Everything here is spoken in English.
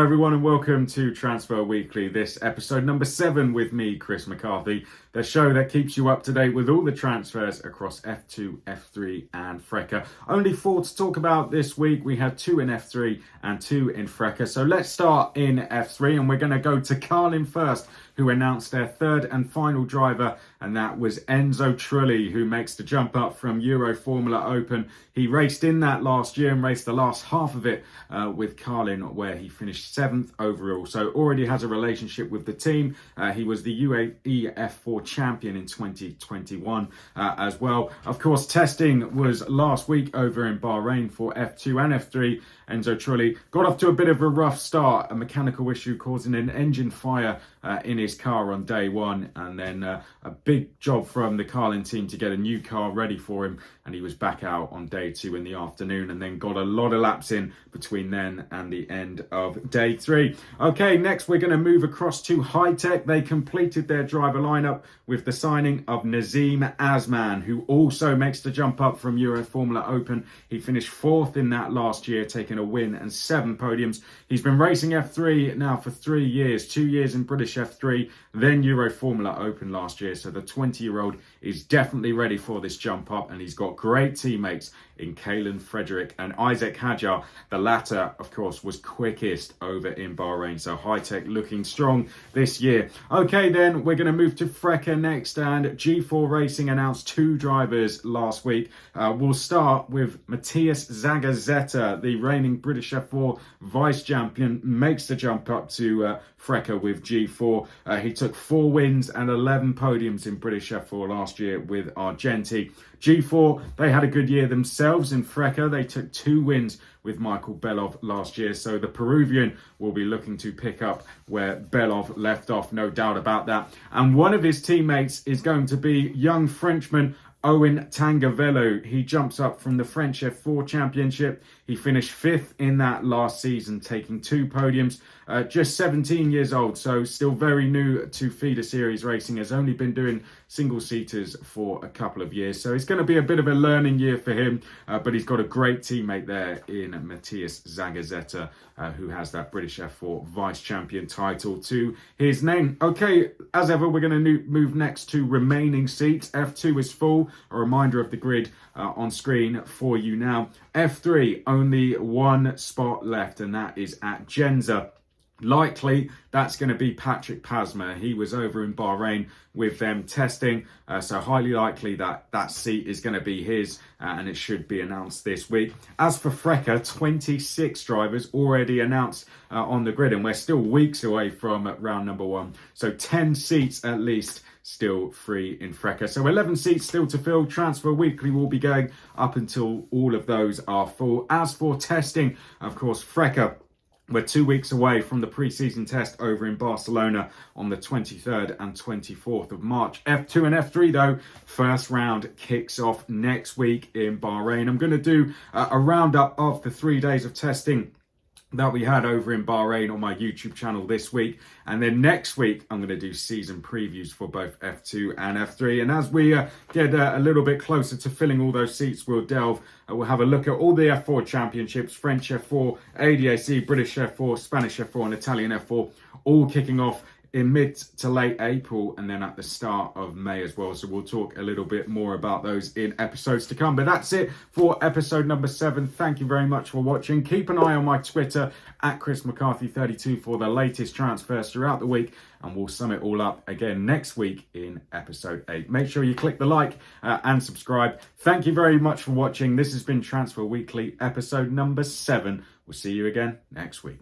everyone, and welcome to Transfer Weekly. This episode number 7 with me, Chris McCarthy, the show that keeps you up to date with all the transfers across F2, F3 and FRECA. Only 4 to talk about this week. We had 2 in F3 and 2 in FRECA. So let's start in F3, and we're going to go to Carlin first, who announced their third and final driver, and that was Enzo Trulli, who makes the jump up from Euro Formula Open. He raced in that last year and raced the last half of it with Carlin, where he finished 7th overall. So already has a relationship with the team. He was the UAE F4 champion in 2021 as well. Of course, testing was last week over in Bahrain for F2 and F3. Enzo Trulli got off to a bit of a rough start, a mechanical issue causing an engine fire in his car on day 1, and then a big job from the Carlin team to get a new car ready for him, and he was back out on day 2 in the afternoon, and then got a lot of laps in between then and the end of day 3. Okay, next we're going to move across to High Tech. They completed their driver lineup with the signing of Nazim Azman, who also makes the jump up from Euro Formula Open. He finished 4th in that last year, taking a win and 7 podiums. He's been racing F3 now for 3 years, 2 years in British F3, then Euro Formula Open last year. So the 20-year-old is definitely ready for this jump up, and he's got great teammates in Callaghan, Frdric and Isaac Hadjar. The latter, of course, was quickest over in Bahrain. So High Tech looking strong this year. Okay, then we're going to move to FRECA next, and G4 Racing announced 2 drivers last week. We'll start with Matthias Zagazzetta, the reigning British F4 vice champion, makes the jump up to FRECA with G4. He took 4 wins and 11 podiums in British F4 last year with Argenti. G4, they had a good year themselves in FRECA. They took 2 wins with Michael Belov last year. So the Peruvian will be looking to pick up where Belov left off, no doubt about that. And one of his teammates is going to be young Frenchman Owen Tangavelu. He jumps up from the French F4 Championship. He finished 5th in that last season, taking 2 podiums. Just 17 years old, so still very new to feeder series racing. Has only been doing single-seaters for a couple of years. So it's going to be a bit of a learning year for him, but he's got a great teammate there in Matthias Zagazzetta, who has that British F4 vice champion title to his name. Okay, as ever, we're going to move next to remaining seats. F2 is full. A reminder of the grid on screen for you now. F3, only 1 spot left, and that is at Genza. Likely that's going to be Patrick Pasma. He was over in Bahrain with them testing, so highly likely that seat is going to be his, and it should be announced this week. As for FRECA, 26 drivers already announced on the grid, and we're still weeks away from round number 1, so 10 seats at least still free in FRECA. So 11 seats still to fill. Transfer Weekly will be going up until all of those are full. As for testing, of course, FRECA, we're 2 weeks away from the pre-season test over in Barcelona on the 23rd and 24th of March. F2 and F3, though, first round kicks off next week in Bahrain. I'm going to do a roundup of the 3 days of testing that we had over in Bahrain on my YouTube channel this week. And then next week, I'm going to do season previews for both F2 and F3. And as we get a little bit closer to filling all those seats, we'll have a look at all the F4 championships, French F4, ADAC, British F4, Spanish F4 and Italian F4, all kicking off in mid to late April and then at the start of May as well. So we'll talk a little bit more about those in episodes to come. But that's it for episode number 7. Thank you very much for watching. Keep an eye on my Twitter at Chris McCarthy32 for the latest transfers throughout the week, and we'll sum it all up again next week in episode 8. Make sure you click the like and subscribe. Thank you very much for watching. This has been Transfer Weekly, episode number 7. We'll see you again next week.